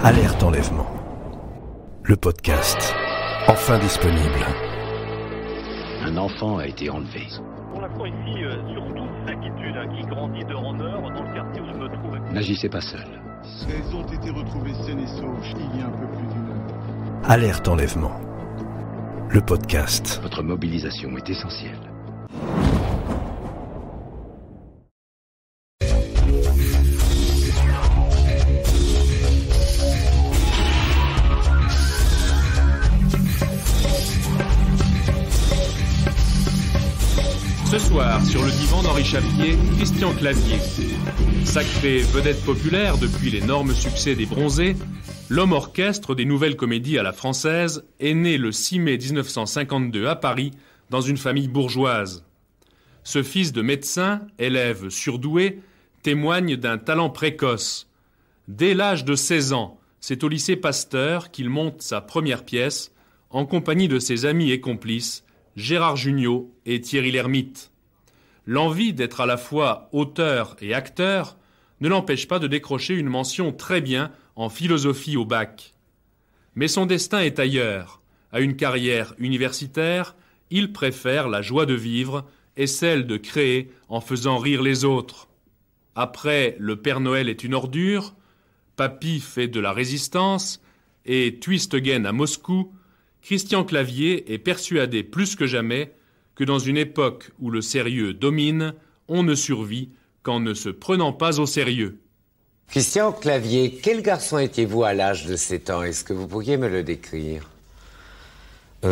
Alerte enlèvement. Le podcast, enfin disponible. Un enfant a été enlevé. Pour l'instant ici, surtout l'inquiétude qui grandit d'heure en heure dans le quartier où je me trouve. N'agissez pas seul. Elles ont été retrouvées saines et sauves il y a un peu plus d'une heure. Alerte enlèvement. Le podcast. Votre mobilisation est essentielle. Ce soir, sur le divan d'Henri Chapier, Christian Clavier. Sacré vedette populaire depuis l'énorme succès des Bronzés, l'homme orchestre des nouvelles comédies à la française est né le 6 mai 1952 à Paris, dans une famille bourgeoise. Ce fils de médecin, élève surdoué, témoigne d'un talent précoce. Dès l'âge de 16 ans, c'est au lycée Pasteur qu'il monte sa première pièce, en compagnie de ses amis et complices, Gérard Jugnot et Thierry Lhermitte. L'envie d'être à la fois auteur et acteur ne l'empêche pas de décrocher une mention très bien en philosophie au bac. Mais son destin est ailleurs. À une carrière universitaire, il préfère la joie de vivre et celle de créer en faisant rire les autres. Après Le Père Noël est une ordure, Papy fait de la résistance et Twist Again à Moscou, Christian Clavier est persuadé plus que jamais que dans une époque où le sérieux domine, on ne survit qu'en ne se prenant pas au sérieux. Christian Clavier, quel garçon étiez-vous à l'âge de 7 ans? Est-ce que vous pourriez me le décrire? Il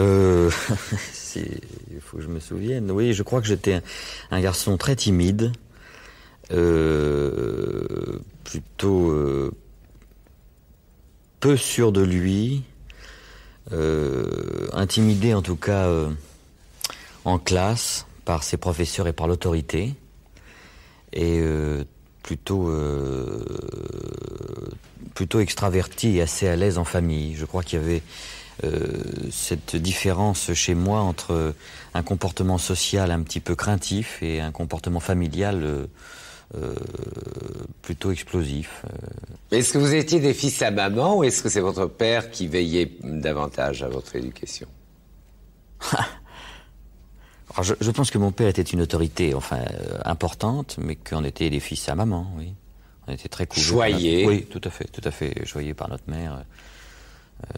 faut que je me souvienne. Oui, je crois que j'étais un garçon très timide, plutôt peu sûr de lui, intimidé en tout cas en classe par ses professeurs et par l'autorité, et plutôt extraverti et assez à l'aise en famille. Je crois qu'il y avait cette différence chez moi entre un comportement social un petit peu craintif et un comportement familial plutôt explosif. Est-ce que vous étiez des fils à maman ou est-ce que c'est votre père qui veillait davantage à votre éducation? Alors je pense que mon père était une autorité importante, mais qu'on était des fils à maman, oui. On était très couverts. Choyés. Oui, tout à fait, choyés par notre mère.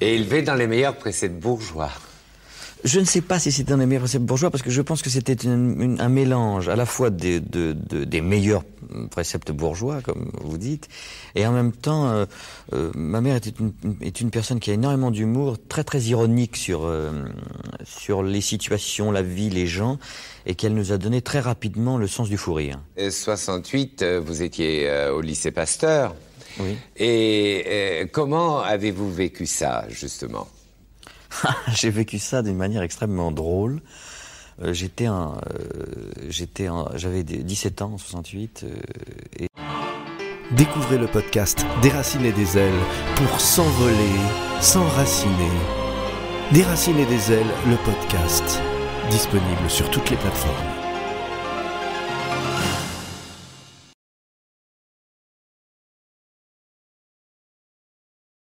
Et élevés dans les meilleurs préceptes bourgeois. Je ne sais pas si c'était dans les meilleurs préceptes bourgeois, parce que je pense que c'était un mélange à la fois des meilleurs préceptes bourgeois, comme vous dites, et en même temps, ma mère est une personne qui a énormément d'humour, très très ironique sur les situations, la vie, les gens, et qu'elle nous a donné très rapidement le sens du fou rire. 68, vous étiez au lycée Pasteur. Oui. Et comment avez-vous vécu ça, justement? J'ai vécu ça d'une manière extrêmement drôle. J'avais 17 ans en 68. Découvrez le podcast Déraciner des ailes pour s'envoler, s'enraciner. Déraciner des ailes, le podcast, disponible sur toutes les plateformes.